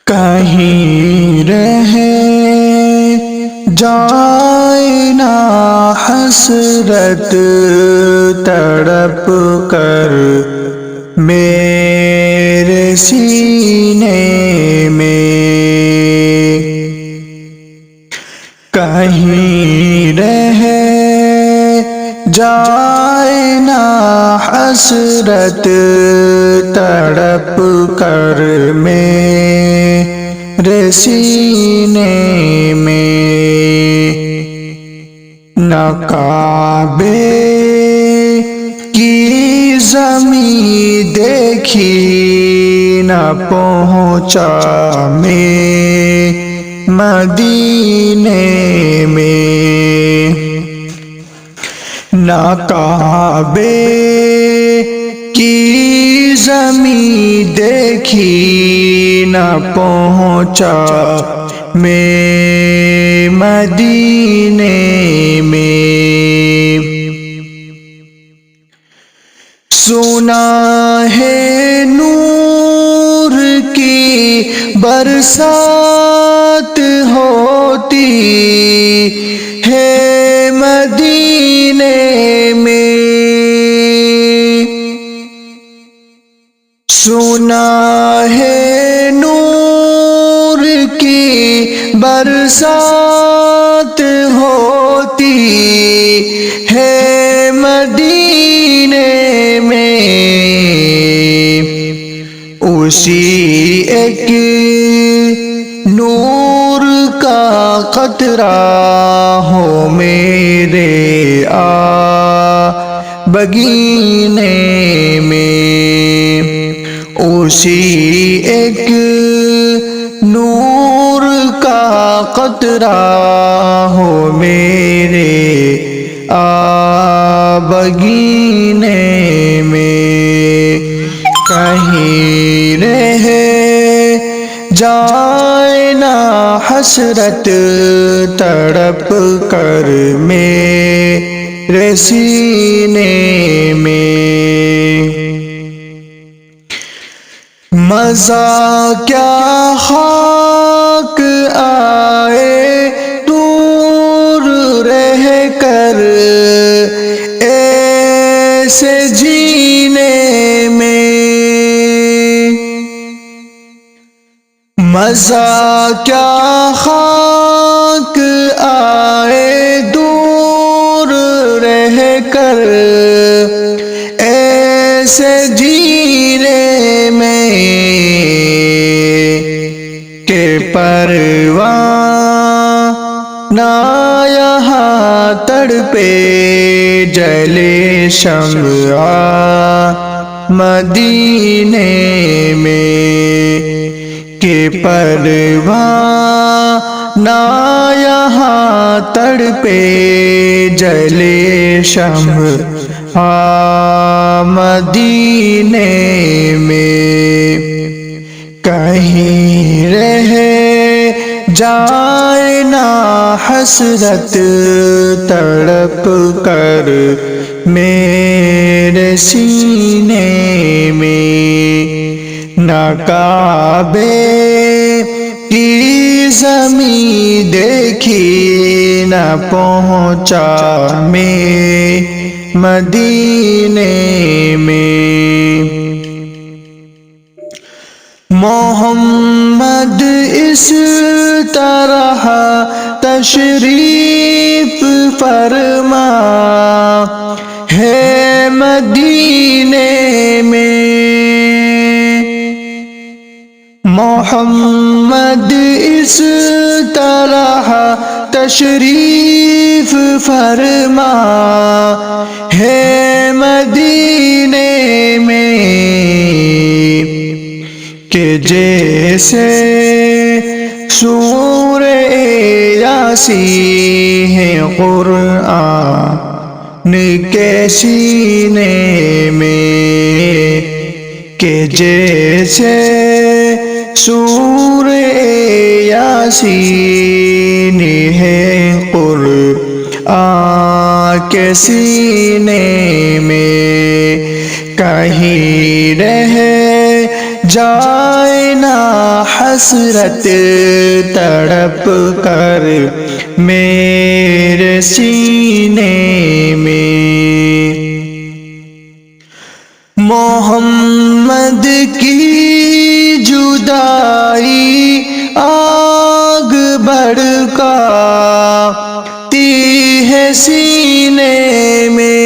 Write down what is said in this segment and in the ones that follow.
کہیں رہ جائے نہ حسرت تڑپ کر میرے سینے میں، کہیں رہ جائے نہ حسرت تڑپ کر میرے سینے میں، نہ کعبے کی زمین دیکھی نہ پہنچا میں مدینے میں، نہ کعبے کی زمین دیکھی نہ پہنچا میں مدینے میں، سنا ہے نور کی برسات ہوتی ہے مدینے میں، سنا ہے نور کی برسات ہوتی ہے مدینے میں، اسی ایک نور کا قطرہ ہو میرے بگینے میں، اسی ایک نور کا قطرہ ہو میرے بگینے میں، کہیں رہ جائے نہ حسرت تڑپ کر میرے سینے میں، مزہ کیا خاک آئے دور رہ کر ایسے جینے میں، مزہ کیا خاک آئے دور رہ کر ایسے جینے میں، کہ پروانہ یہاں تڑپے جلے شمع مدینے میں، کہ پروانہ یہاں تڑپے جلے شمع مدینے میں، کہیں رہ جائے نہ حسرت تڑپ کر میرے سینے میں، نہ کعبے کی زمین دیکھی نہ پہنچا میں مدینے میں، محمد اس طرح تشریف فرما ہے مدینے میں، محمد اس طرح تشریف فرما ہے مدینے میں، کہ جیسے سورہ یاسین ہے قرآن کے سینے میں، کہ جیسے سورہ یاسین ہے قرآن کے سینے میں، کہیں رہ جائے نہ حسرت تڑپ کر میرے سینے میں، محمد کی جدائی آگ بھڑکاتی ہے سینے میں،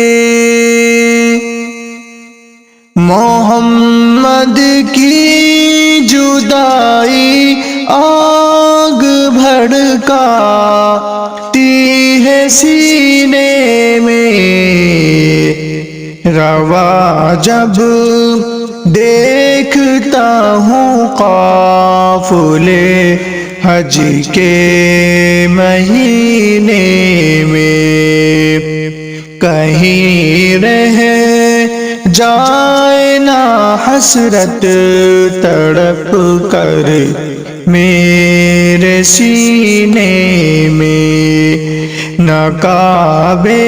محمد کی جدائی آگ بھڑکاتی ہے سینے میں، روا جب دیکھتا ہوں قافلے حج کے مہینے میں، کہیں رہ جائے نہ حسرت تڑپ کر میرے سینے میں، نہ کعبے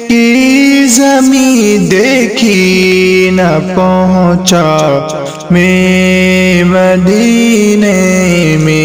کی زمین دیکھی نہ پہنچا میں مدینے میں۔